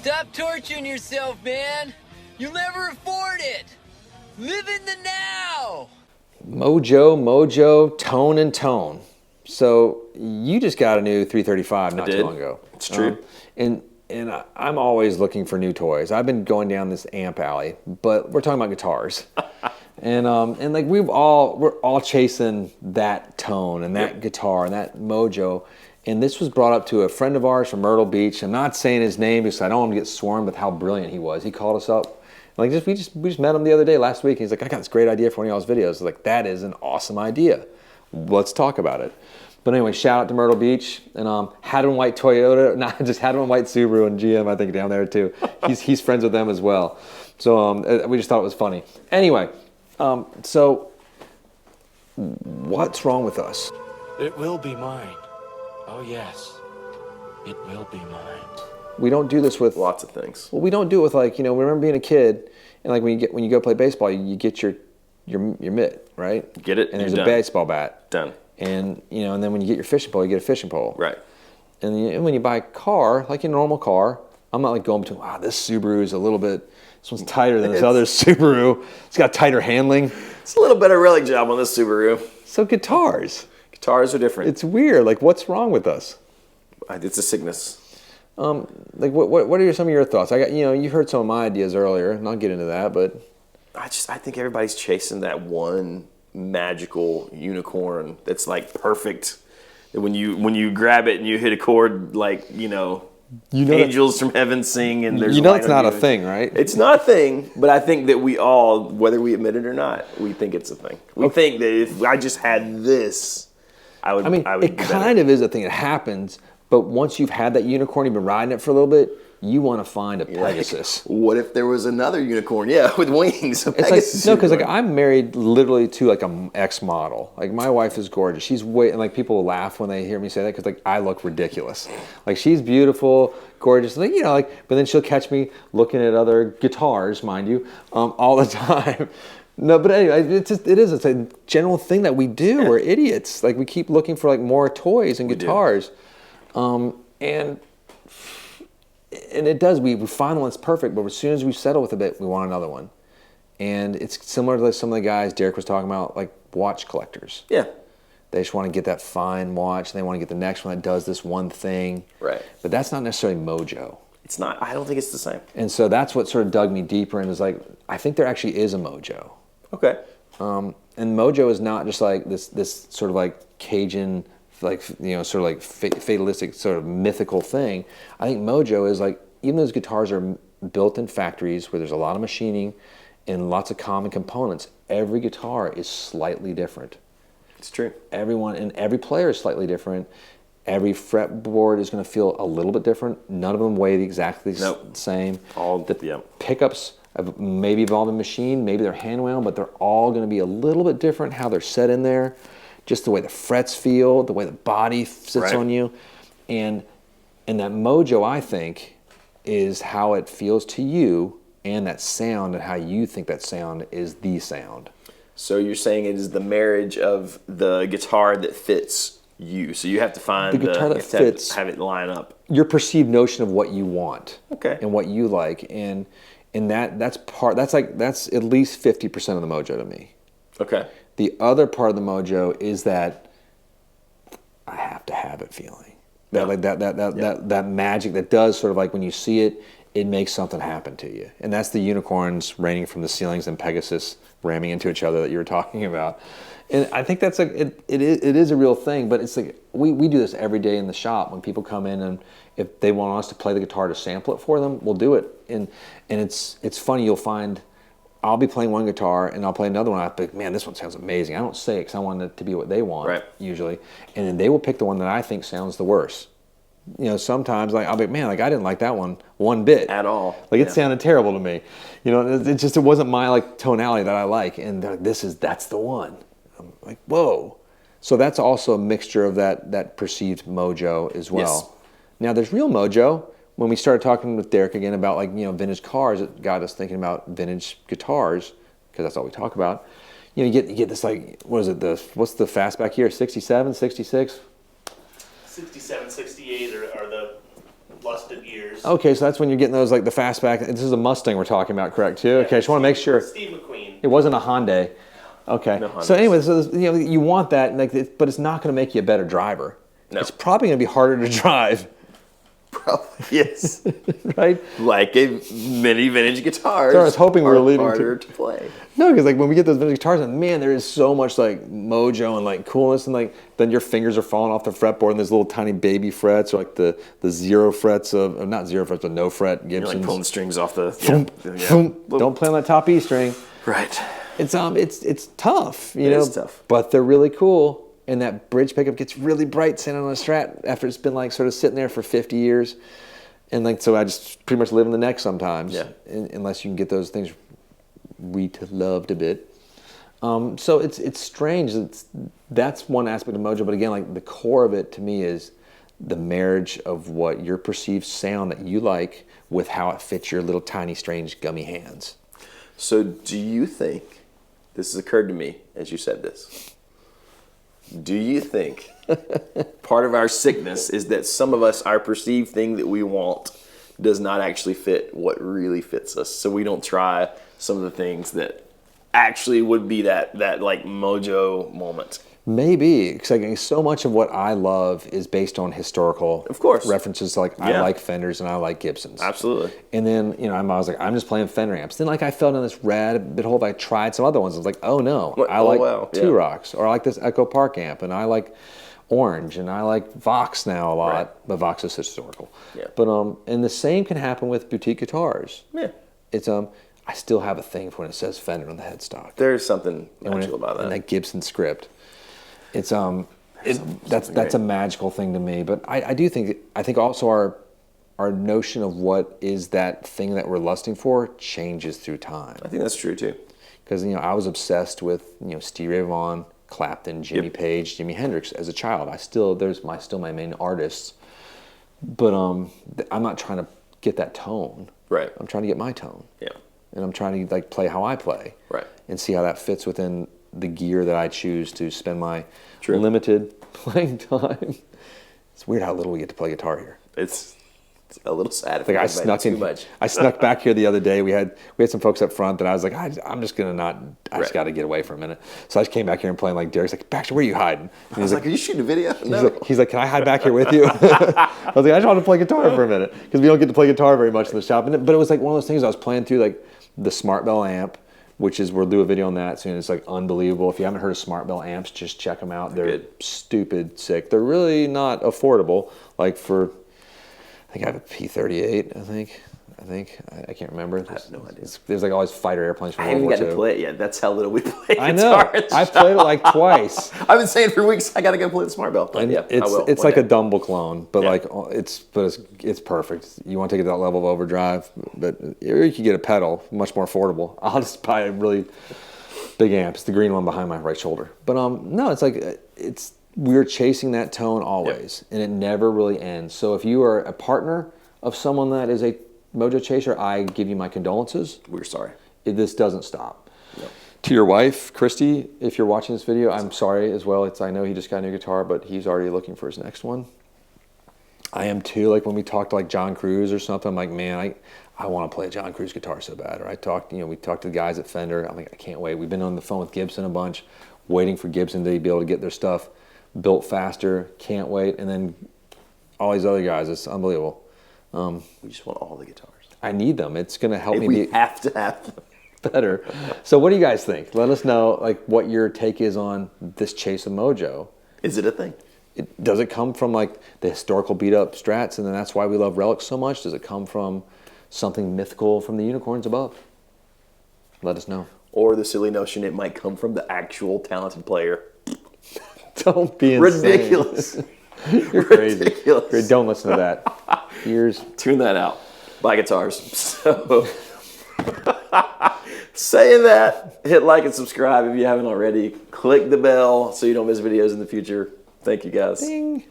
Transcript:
Stop torturing yourself, man. You'll never afford it. Live in the now. Mojo, tone and tone. So you just got a new 335 not too long ago. It's true. And I'm always looking for new toys. I've been going down this amp alley, but we're talking about guitars. and like we're all chasing that tone and that guitar and that Mojo. And this was brought up to a friend of ours from Myrtle Beach. I'm not saying his name because I don't want him to get swarmed with how brilliant he was. He called us up. Like we just met him the other day last week. And he's like, I got this great idea for one of y'all's videos. I was like, that is an awesome idea. Let's talk about it. But anyway, shout out to Myrtle Beach and Haddon White Toyota, not just Haddon White Subaru and GM, I think down there too. He's friends with them as well. So we just thought it was funny. Anyway, so what's wrong with us? It will be mine. Oh yes, it will be mine. We don't do this with lots of things. Well, we don't do it with like, remember being a kid and like when you go play baseball, you get your mitt, right? Get it. And there's a baseball bat. Done. And and then when you get your fishing pole, you get a fishing pole. Right. And when you buy a car, like a normal car, I'm not like going between, this Subaru is a little bit, this one's tighter than this other Subaru. It's got tighter handling. It's a little better relic job on this Subaru. So guitars are different. It's weird. Like, what's wrong with us? It's a sickness. Like, what are some of your thoughts? I got, you heard some of my ideas earlier, and I'll get into that, but I think everybody's chasing that one magical unicorn that's like perfect. When you grab it and you hit a chord, like angels from heaven sing, and there's it's not a thing, right? It's not a thing, but I think that we all, whether we admit it or not, we think it's a thing. We think that if I just had this, I would. It kind of is a thing. It happens, but once you've had that unicorn, you've been riding it for a little bit, you want to find a Pegasus. Like, what if there was another unicorn? Yeah, with wings. It's like, because like I'm married literally to like an ex model. Like my wife is gorgeous. She's and like people will laugh when they hear me say that because like I look ridiculous. Like she's beautiful, gorgeous. Like but then she'll catch me looking at other guitars, mind you, all the time. No, but anyway, it's a general thing that we do. Yeah. We're idiots. Like we keep looking for like more toys and guitars, and it does. We find one that's perfect, but as soon as we settle with a bit, we want another one. And it's similar to some of the guys Derek was talking about, like watch collectors. Yeah. They just want to get that fine watch. And they want to get the next one that does this one thing. Right. But that's not necessarily Mojo. It's not. I don't think it's the same. And so that's what sort of dug me deeper and is like, I think there actually is a Mojo. Okay. And Mojo is not just like this sort of like Cajun, like sort of like fatalistic sort of mythical thing. I think Mojo is like, even those guitars are built in factories where there's a lot of machining and lots of common components. Every guitar is slightly different. It's true. Every player is slightly different. Every fretboard is going to feel a little bit different. None of them weigh exactly the same. Pickups have maybe evolved in machine, maybe they're hand wound, but they're all going to be a little bit different how they're set in there. Just the way the frets feel, the way the body sits on you. And that Mojo, I think, is how it feels to you and that sound and how you think that sound is the sound. So you're saying it is the marriage of the guitar that fits you. So you have to find the guitar that fits, have it line up. Your perceived notion of what you want. Okay. And what you like. And that's at least 50% of the Mojo to me. Okay. The other part of the Mojo is that I have to have it feeling. That magic that does sort of like when you see it, it makes something happen to you. And that's the unicorns raining from the ceilings and Pegasus ramming into each other that you were talking about. And I think that's like it is a real thing, but it's like we do this every day in the shop when people come in, and if they want us to play the guitar to sample it for them, we'll do it. And it's funny, you'll find I'll be playing one guitar and I'll play another one. I'll be like, man, this one sounds amazing. I don't say it because I want it to be what they want, usually. And then they will pick the one that I think sounds the worst. Sometimes like I'll be like, man, like I didn't like that one bit at all. Like it sounded terrible to me. It wasn't my like tonality that I like. And they're like, that's the one. I'm like, whoa. So that's also a mixture of that perceived Mojo as well. Yes. Now there's real Mojo. When we started talking with Derek again about like vintage cars, it got us thinking about vintage guitars because that's all we talk about. You get this like, what is it? What's the fastback here? 67, 66? 67, 68 are the busted ears. Okay, so that's when you're getting those like the fastback. This is a Mustang we're talking about, correct? Too. Okay, I just want to make sure Steve McQueen. it wasn't a Hyundai. Okay. No So anyway, so you want that, like, but it's not going to make you a better driver. No. It's probably going to be harder to drive, Probably, yes. right? Like many vintage guitars. So I was hoping we were are leading harder to play. No, because like when we get those vintage guitars, and man, there is so much like mojo and like coolness, and like then your fingers are falling off the fretboard, and there's little tiny baby frets, or like the 0 frets of not 0 frets, but no fret You're Gibsons. like pulling strings off the. Don't play on that top E string. Right. It's tough, you It know. is tough. But they're really cool, and that bridge pickup gets really bright sitting on a Strat after it's been like sort of sitting there for 50 years, and like so I just pretty much live in the neck sometimes. Yeah. Unless you can get those things loved a bit. So it's strange. That's one aspect of Mojo, but again, like the core of it to me is the marriage of what your perceived sound that you like with how it fits your little tiny strange gummy hands. So do you think, this has occurred to me as you said this, do you think part of our sickness is that some of us, our perceived thing that we want does not actually fit what really fits us? So we don't try some of the things that actually would be that like Mojo moment. Maybe, because like, so much of what I love is based on historical Of course. references. Like I like Fenders and I like Gibsons. Absolutely. And then, you know, I was like, I'm just playing Fender amps. Then like I fell down this rabbit hole. I tried some other ones. I was like, oh no, I like Two Rocks, or I like this Echo Park amp, and I like Orange, and I like Vox now a lot. Right. But Vox is historical. Yeah. But and the same can happen with boutique guitars. Yeah. It's I still have a thing for when it says Fender on the headstock. There's something And magical about that. And that Gibson script. It's that's a magical thing to me. But I think also our notion of what is that thing that we're lusting for changes through time. I think that's true too. Because I was obsessed with Stevie Ray Vaughan, Clapton, Jimmy Page, Jimi Hendrix as a child. There's still my main artists. But I'm not trying to get that tone. Right. I'm trying to get my tone. Yeah. And I'm trying to like play how I play. Right. And see how that fits within the gear that I choose to spend my limited playing time. It's weird how little we get to play guitar here. It's a little sad. Like I snuck back here the other day. We had some folks up front that I was like, I'm just gonna not. I just got to get away for a minute. So I just came back here and playing like Derek's like, Baxter, where are you hiding? And I was like, are you shooting a video? He's like, can I hide back here with you? I was like, I just want to play guitar for a minute because we don't get to play guitar very much in the shop. But it was like one of those things I was playing through like the Smart Bell amp, which is we'll do a video on that soon. It's like unbelievable. If you haven't heard of Smart Bell amps, just check them out. They're stupid sick. They're really not affordable. Like for, I think I have a P38. I can't remember. I have no idea. There's like all these fighter airplanes from I World War II. haven't got to play it yet. That's how little we play guitar. I know. I've played it like twice. I've been saying for weeks I got to go play the Smart Bell. But yeah, I will. It's like a Dumble clone, but it's perfect. You want to take it to that level of overdrive, but you could get a pedal, much more affordable. I'll just buy a really big amp. It's the green one behind my right shoulder. But no, it's like we're chasing that tone always, and it never really ends. So if you are a partner of someone that is a Mojo chaser, I give you my condolences. We're sorry. This doesn't stop. Yep. To your wife, Christy, if you're watching this video, I'm sorry as well. I know he just got a new guitar, but he's already looking for his next one. I am too. Like when we talked to like John Cruz or something, I'm like, man, I want to play a John Cruz guitar so bad. Or we talked to the guys at Fender. I'm like, I can't wait. We've been on the phone with Gibson a bunch, waiting for Gibson to be able to get their stuff built faster. Can't wait. And then all these other guys, it's unbelievable. We just want all the guitars. I need them. It's going to help me We be have to have them. better. So what do you guys think? Let us know like what your take is on this chase of Mojo. Is it a thing? Does it come from like the historical beat up Strats and then that's why we love relics so much? Does it come from something mythical from the unicorns above? Let us know. Or the silly notion it might come from the actual talented player. Don't be insane. Ridiculous. You're crazy. Ridiculous. Don't listen to that. Tune that out. Buy guitars. So, saying that, hit like and subscribe if you haven't already. Click the bell so you don't miss videos in the future. Thank you, guys. Ding.